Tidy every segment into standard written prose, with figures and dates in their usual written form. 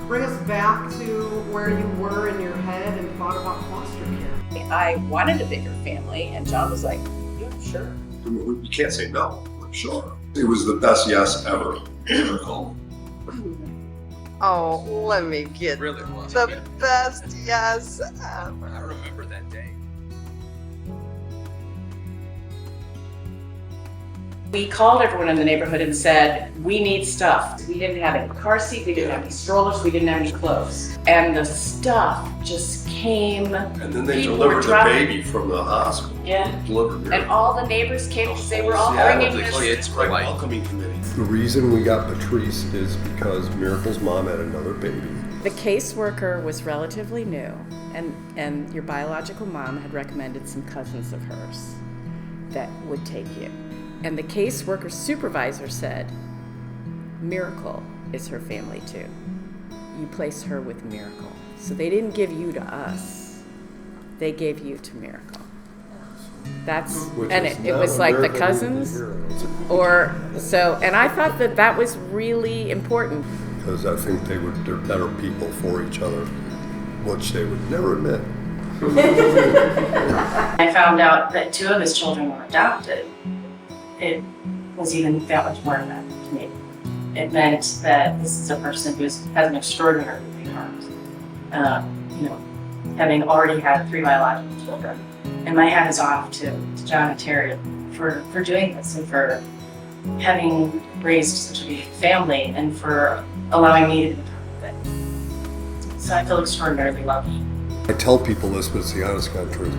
Bring us back to where you were in your head and thought about foster care. I wanted a bigger family, and John was like, yeah, sure. You can't say no, I'm sure. It was the best yes ever. Miracle. Oh, let me get Really was. the best yes ever. I remember that day. We called everyone in the neighborhood and said, we need stuff. We didn't have any car seat, we didn't have any strollers, we didn't have any clothes. And the stuff just came. And then they People delivered were the dropping- baby from the hospital. Yeah. Delivered And all the neighbors came because they were all Seattle, bringing they call this. it like welcoming committee. The reason we got Patrice is because Miracle's mom had another baby. The caseworker was relatively new, and your biological mom had recommended some cousins of hers that would take you. And the caseworker supervisor said, Miracle is her family too. You place her with Miracle. So they didn't give you to us. They gave you to Miracle. That's, Which and is it not was a like the miracle cousins, either. and I thought that was really important. Because I think they're better people for each other, which they would never admit. I found out that 2 of his children were adopted. It was even that much more than that to me. It meant that this is a person who has an extraordinarily big heart. Having already had 3 biological children. And my hat is off to John and Terry for doing this and for having raised such a big family and for allowing me to be part of it. So I feel extraordinarily lucky. I tell people this, but it's the honest God truth.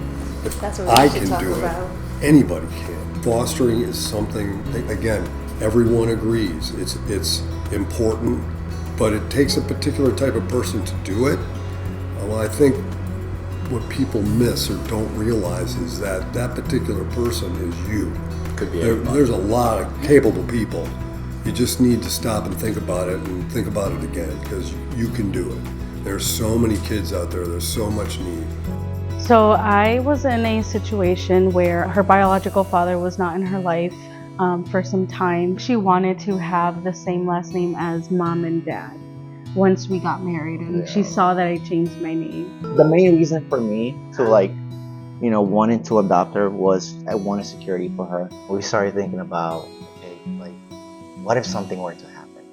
If That's what we I should can talk do about. it, anybody can. Fostering is something, again, everyone agrees. It's important, but it takes a particular type of person to do it. Well, I think what people miss or don't realize is that that particular person is you. Could be There's a lot of capable people. You just need to stop and think about it and think about it again, because you can do it. There's so many kids out there, there's so much need. So I was in a situation where her biological father was not in her life for some time. She wanted to have the same last name as mom and dad once we got married, and she saw that I changed my name. The main reason for me to wanting to adopt her was I wanted security for her. We started thinking about, okay, like, what if something were to happen?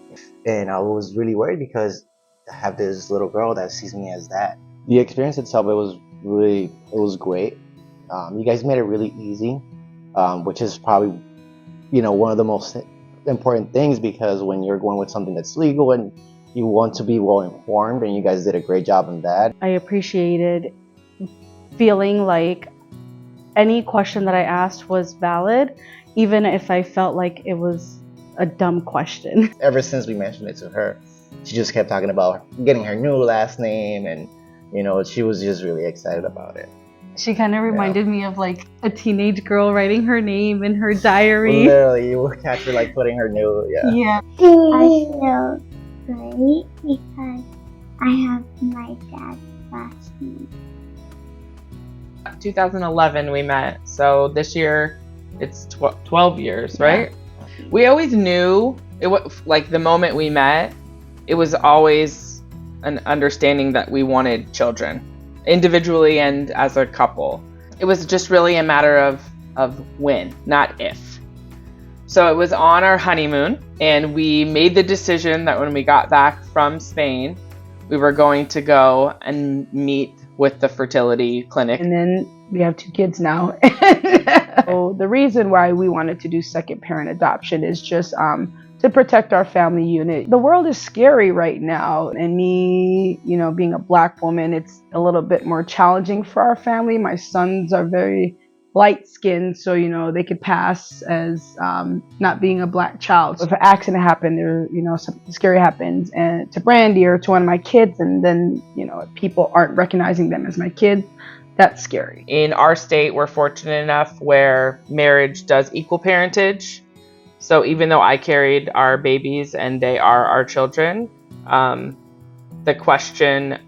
And I was really worried because I have this little girl that sees me as that. The experience itself, it was great. You guys made it really easy, which is probably, one of the most important things, because when you're going with something that's legal and you want to be well informed, and you guys did a great job on that. I appreciated feeling like any question that I asked was valid, even if I felt like it was a dumb question. Ever since we mentioned it to her, she just kept talking about getting her new last name, and she was just really excited about it. She kind of reminded me of like a teenage girl writing her name in her diary. Literally, you will catch her like putting her new, Yeah. I feel great because I have my dad's last name. 2011 we met, so this year it's 12 years, right? We always knew it was like the moment we met, it was always an understanding that we wanted children, individually and as a couple. It was just really a matter of when, not if. So it was on our honeymoon, and we made the decision that when we got back from Spain, we were going to go and meet with the fertility clinic. And then we have 2 kids now. So the reason why we wanted to do second parent adoption is just to protect our family unit. The world is scary right now, and me, being a Black woman, it's a little bit more challenging for our family. My sons are very light skinned, so they could pass as not being a Black child. So if an accident happened or something scary happens and to Brandy or to one of my kids, and then people aren't recognizing them as my kids, that's scary. In our state, we're fortunate enough where marriage does equal parentage. So even though I carried our babies and they are our children, the question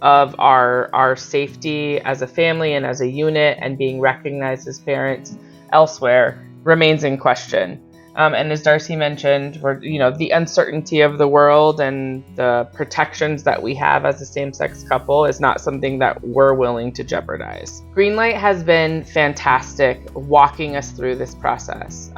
of our safety as a family and as a unit and being recognized as parents elsewhere remains in question. And as Darcy mentioned, the uncertainty of the world and the protections that we have as a same-sex couple is not something that we're willing to jeopardize. Greenlight has been fantastic walking us through this process.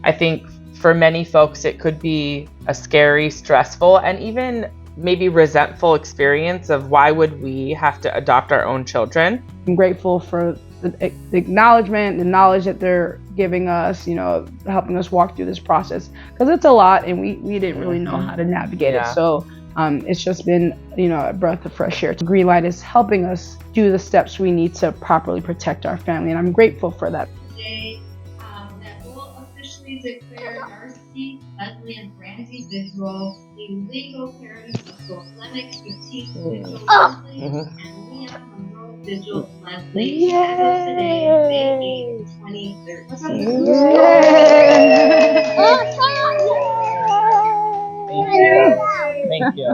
I think for many folks, it could be a scary, stressful, and even maybe resentful experience of why would we have to adopt our own children. I'm grateful for the acknowledgement, the knowledge that they're giving us, helping us walk through this process, because it's a lot and we didn't really know how to navigate it. So it's just been, a breath of fresh air. Greenlight is helping us do the steps we need to properly protect our family, and I'm grateful for that. Today, that will officially declare Darcy, Leslie, and Brandy Bidwell the legal parents of both Lennox Baptiste Bidwell Leslie and Leah Monroe Bidwell Leslie. As of today, May 8, 2013. Thank you. Thank you.